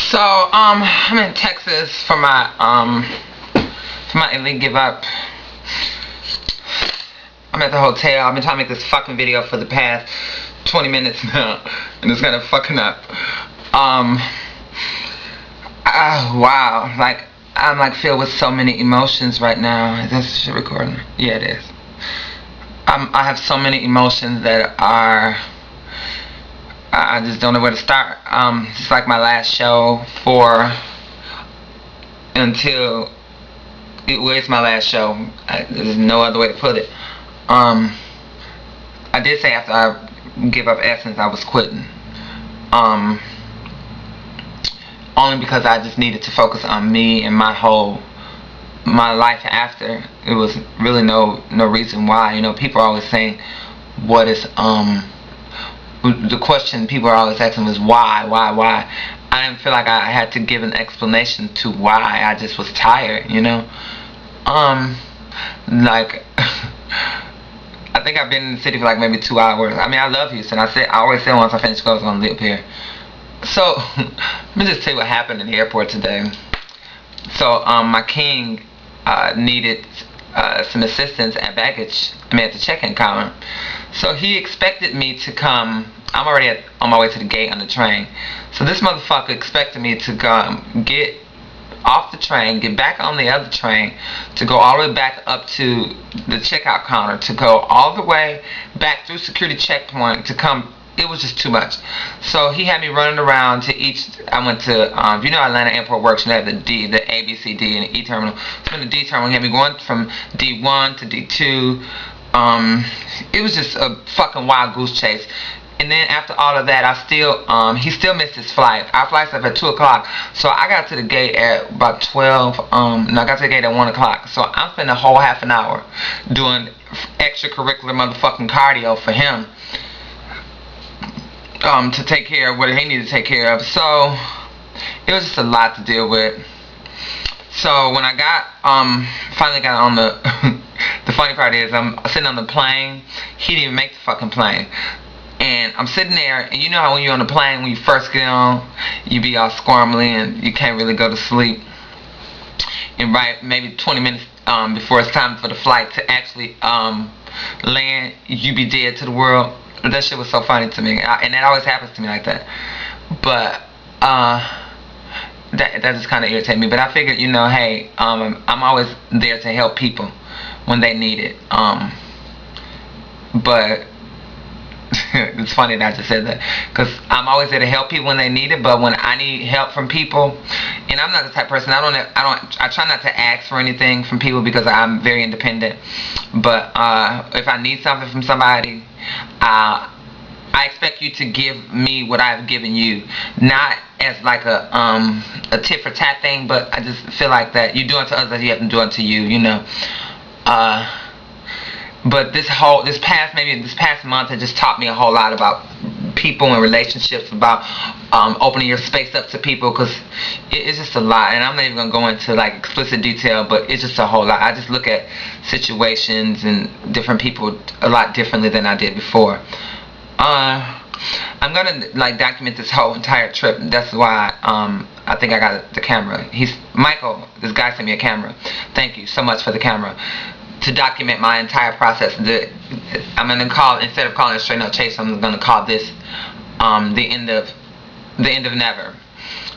So, I'm in Texas for my elite give up. I'm at the hotel. I've been trying to make this fucking video for the past 20 minutes now, and it's kind of fucking up. Wow, like, I'm like filled with so many emotions right now. Is this shit recording? Yeah, it is. I have so many emotions that are, I just don't know where to start. It's like my last show until it was my last show. There's no other way to put it. I did say after I give up Essence, I was quitting. Only because I just needed to focus on me and my life after. It was really no reason why. You know, people are always saying, what is, the question people are always asking was why? I didn't feel like I had to give an explanation to why. I just was tired, you know. Like, I think I've been in the city for like maybe 2 hours. I mean, I love Houston. I always say once I finish school I was gonna live here. So, let me just tell you what happened in the airport today. So, my king needed some assistance at baggage. At the check-in counter. So he expected me to come. I'm already on my way to the gate on the train. So this motherfucker expected me to come, get off the train, get back on the other train, to go all the way back up to the checkout counter, to go all the way back through security checkpoint to come. It was just too much. So he had me running around to each. I went to, you know, Atlanta Airport works. You have the D, the A, B, C, D, and the E terminal. So in the D terminal, he had me going from D1 to D2. It was just a fucking wild goose chase. And then after all of that, he still missed his flight. Our flight's up at 2 o'clock. So I got to the gate at about 12. I got to the gate at 1 o'clock. So I'm spending a whole half an hour doing extracurricular motherfucking cardio for him. To take care of what he needed to take care of. So it was just a lot to deal with. So when I finally got on the the funny part is I'm sitting on the plane. He didn't even make the fucking plane. And I'm sitting there, and you know how when you're on the plane, when you first get on, you be all squirmly and you can't really go to sleep. And right maybe 20 minutes before it's time for the flight to actually land, you be dead to the world. That shit was so funny to me, and that always happens to me like that. But that just kind of irritated me. But I figured, you know, hey, I'm always there to help people when they need it. But it's funny that I just said that, because I'm always there to help people when they need it. But when I need help from people, and I'm not the type of person, I try not to ask for anything from people because I'm very independent. But if I need something from somebody, I expect you to give me what I've given you, not as like a tit for tat thing, but I just feel like that you do unto others as you have to do unto you, you know. But this past month has just taught me a whole lot about people and relationships, about opening your space up to people, because it's just a lot. And I'm not even gonna go into like explicit detail, but it's just a whole lot. I just look at situations and different people a lot differently than I did before. I'm gonna like document this whole entire trip. That's why I think I got the camera. Michael, this guy sent me a camera. Thank you so much for the camera, to document my entire process. I'm gonna call, instead of calling it straight up chase, I'm gonna call this the end of never,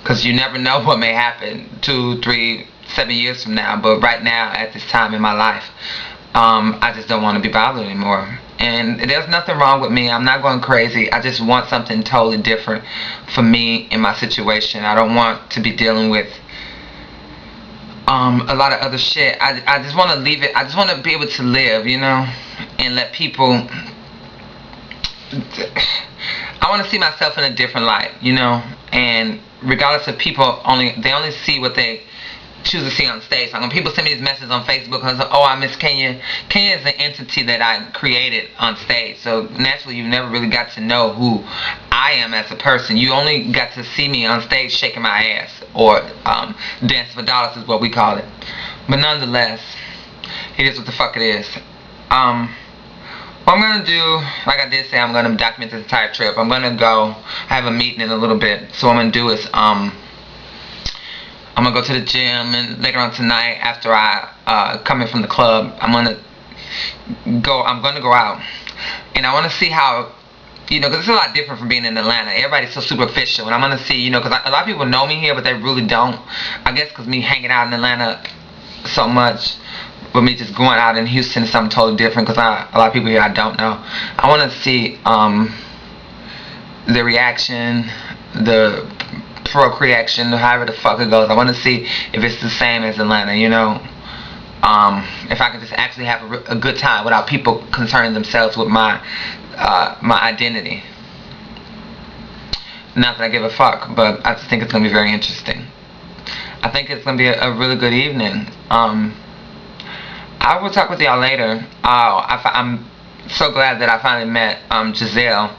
because you never know what may happen 2, 3, 7 years from now. But right now, at this time in my life, I just don't want to be bothered anymore. And there's nothing wrong with me. I'm not going crazy. I just want something totally different for me in my situation. I don't want to be dealing with a lot of other shit. I just want to leave it. I just want to be able to live, you know, and let people. I want to see myself in a different light, you know, and regardless of people, they only see what they choose to see on stage. Like when people send me these messages on Facebook, I was like, oh, I miss Kenya. Kenya is an entity that I created on stage, so naturally you never really got to know who I am as a person. You only got to see me on stage shaking my ass, or dance for dollars is what we call it. But nonetheless, it is what the fuck it is. What I'm gonna do, like I did say, I'm gonna document this entire trip. I'm gonna go. I have a meeting in a little bit, so what I'm gonna do is I'm gonna go to the gym, and later on tonight, after I come in from the club, I'm gonna go out, and I want to see how, because it's a lot different from being in Atlanta. Everybody's so superficial, and I'm gonna see, because a lot of people know me here, but they really don't. I guess because me hanging out in Atlanta so much, but me just going out in Houston is something totally different, because a lot of people here I don't know. I want to see the reaction, the procreation, however the fuck it goes. I want to see if it's the same as Atlanta, if I can just actually have a good time without people concerning themselves with my identity. Not that I give a fuck, but I just think it's going to be very interesting. I think it's going to be a really good evening. I will talk with y'all later. I'm so glad that I finally met Giselle.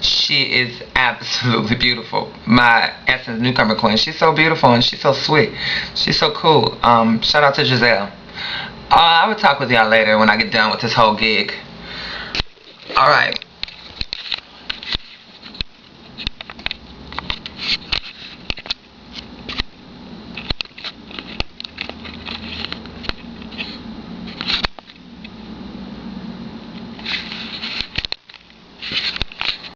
She is absolutely beautiful. My Essence newcomer queen. She's so beautiful and she's so sweet. She's so cool. Shout out to Giselle. I will talk with y'all later when I get done with this whole gig. Alright.